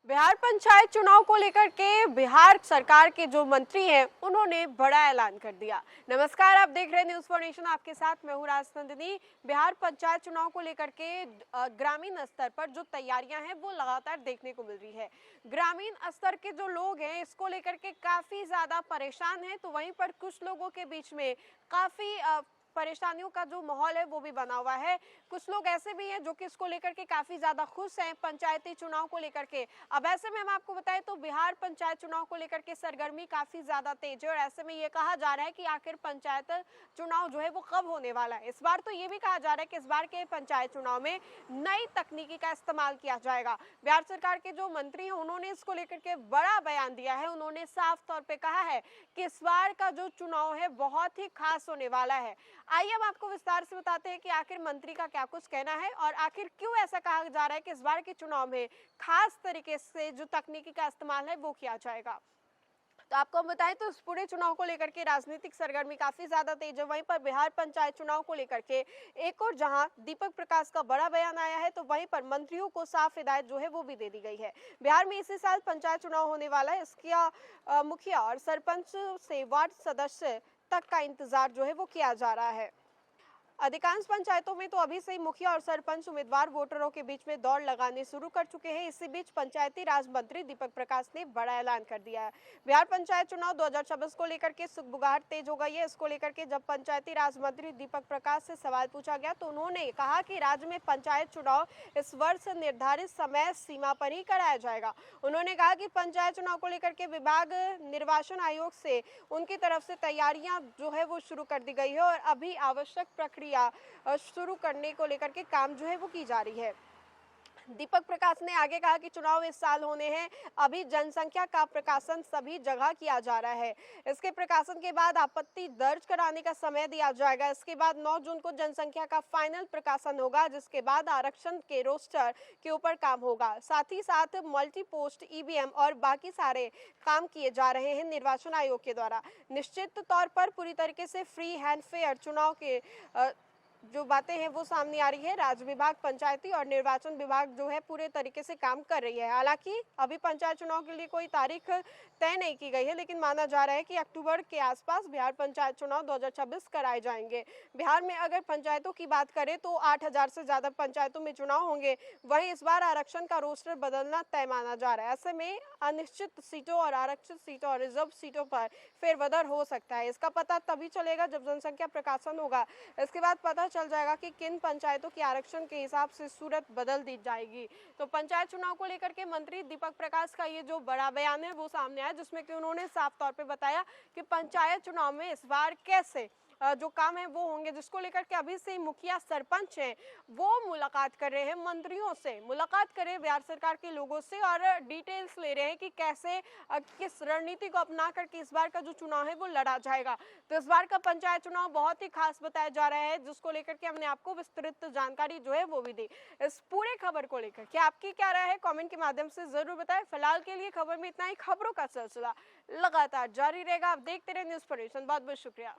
बिहार पंचायत चुनाव को लेकर के बिहार सरकार के जो मंत्री हैं उन्होंने बड़ा ऐलान कर दिया। नमस्कार, आप देख रहे हैं न्यूज़ फॉर नेशन, आपके साथ मैं हूं राजनंदिनी। बिहार पंचायत चुनाव को लेकर के ग्रामीण स्तर पर जो तैयारियां हैं वो लगातार देखने को मिल रही है। ग्रामीण स्तर के जो लोग हैं इसको लेकर के काफी ज्यादा परेशान हैं, तो वहीं पर कुछ लोगों के बीच में काफी परेशानियों का जो माहौल है वो भी बना हुआ है। कुछ लोग ऐसे भी हैं जो कि इसको लेकर के काफी ज्यादा खुश हैं पंचायती चुनाव को लेकर के। अब ऐसे में हम आपको बताएं तो बिहार पंचायत चुनाव को लेकर के सरगर्मी काफी ज्यादा तेज है और ऐसे में ये कहा जा रहा है कि आखिर पंचायत चुनाव जो है वो कब होने वाला है। इस बार तो ये भी कहा जा रहा है कि इस बार के पंचायत चुनाव में नई तकनीकी का इस्तेमाल किया जाएगा। बिहार सरकार के जो मंत्री हैं उन्होंने इसको लेकर के बड़ा बयान दिया है। उन्होंने साफ तौर पर कहा है कि इस बार का जो चुनाव है बहुत ही खास होने वाला है। आइए हम आपको विस्तार से बताते हैं कि आखिर मंत्री का क्या कुछ कहना है और आखिर क्यों ऐसा कहा जा रहा है कि इस बार के चुनाव में खास तरीके से जो तकनीकी का इस्तेमाल है वो किया जाएगा। तो आपको हम बताएं तो इस पूरे चुनाव को लेकर के राजनीतिक सरगर्मी काफी ज्यादा तेज है। वहीं पर बिहार पंचायत चुनाव को लेकर के एक और जहां दीपक प्रकाश का बड़ा बयान आया है, तो वहीं पर मंत्रियों को साफ हिदायत जो है वो भी दे दी गई है। बिहार में इसी साल पंचायत चुनाव होने वाला है। इसका मुखिया और सरपंच से वार्ड सदस्य तक का इंतजार जो है वो किया जा रहा है। अधिकांश पंचायतों में तो अभी से ही मुखिया और सरपंच उम्मीदवार वोटरों के बीच में दौड़ लगाने शुरू कर चुके हैं। इसी बीच पंचायती राज मंत्री दीपक प्रकाश ने बड़ा ऐलान कर दिया है। बिहार पंचायत चुनाव 2026 को लेकर के सुगबुगाहट तेज हो गई है। इसको लेकर के जब पंचायती राज मंत्री दीपक प्रकाश से सवाल पूछा गया तो उन्होंने कहा कि राज्य में पंचायत चुनाव इस वर्ष निर्धारित समय सीमा पर ही कराया जाएगा। उन्होंने कहा कि पंचायत चुनाव को लेकर के विभाग निर्वाचन आयोग से उनकी तरफ से तैयारियां जो है वो शुरू कर दी गई है और अभी आवश्यक प्रक्रिया शुरू करने को लेकर के काम जो है वो की जा रही है। दीपक प्रकाश ने आगे कहा कि चुनाव इस साल होने हैं। अभी जनसंख्या का प्रकाशन सभी जगह किया जा रहा है। इसके प्रकाशन के बाद आपत्ति दर्ज कराने का समय दिया जाएगा। इसके बाद 9 जून को जनसंख्या का फाइनल प्रकाशन होगा, जिसके बाद आरक्षण के रोस्टर के ऊपर काम होगा। साथ ही साथ मल्टी पोस्ट ईवीएम और बाकी सारे काम किए जा रहे हैं निर्वाचन आयोग के द्वारा। निश्चित तौर पर पूरी तरीके से फ्री हैंड फेयर चुनाव के जो बातें हैं वो सामने आ रही है। राज्य विभाग, पंचायती और निर्वाचन विभाग जो है पूरे तरीके से काम कर रही है। हालांकि अभी पंचायत चुनाव के लिए कोई तारीख तय नहीं की गई है, लेकिन माना जा रहा है कि अक्टूबर के आसपास बिहार पंचायत चुनाव 2026 कराए जाएंगे। बिहार में अगर पंचायतों की बात करें तो 8000 से ज्यादा पंचायतों में चुनाव होंगे। वहीं इस बार आरक्षण का रोस्टर बदलना तय माना जा रहा है। ऐसे में अनिश्चित सीटों और आरक्षित सीटों और रिजर्व सीटों पर फेरबदल हो सकता है। इसका पता तभी चलेगा जब जनसंख्या प्रकाशन होगा। इसके बाद पता चल जाएगा कि किन पंचायतों के आरक्षण के हिसाब से सूरत बदल दी जाएगी। तो पंचायत चुनाव को लेकर के मंत्री दीपक प्रकाश का ये जो बड़ा बयान है वो सामने आया, जिसमें कि उन्होंने साफ तौर पे बताया कि पंचायत चुनाव में इस बार कैसे जो काम है वो होंगे, जिसको लेकर के अभी से मुखिया सरपंच हैं वो मुलाकात कर रहे हैं मंत्रियों से, मुलाकात कर रहे हैं बिहार सरकार के लोगों से और डिटेल्स ले रहे हैं कि कैसे किस रणनीति को अपना करके इस बार का जो चुनाव है वो लड़ा जाएगा। तो इस बार का पंचायत चुनाव बहुत ही खास बताया जा रहा है, जिसको लेकर के हमने आपको विस्तृत जानकारी जो है वो भी दी। इस पूरे खबर को लेकर के आपकी क्या राय है कमेंट के माध्यम से जरूर बताएं। फिलहाल के लिए खबर में इतना ही। खबरों का सिलसिला लगातार जारी रहेगा। आप देखते रहे न्यूज़ फॉर नेशन। बहुत बहुत शुक्रिया।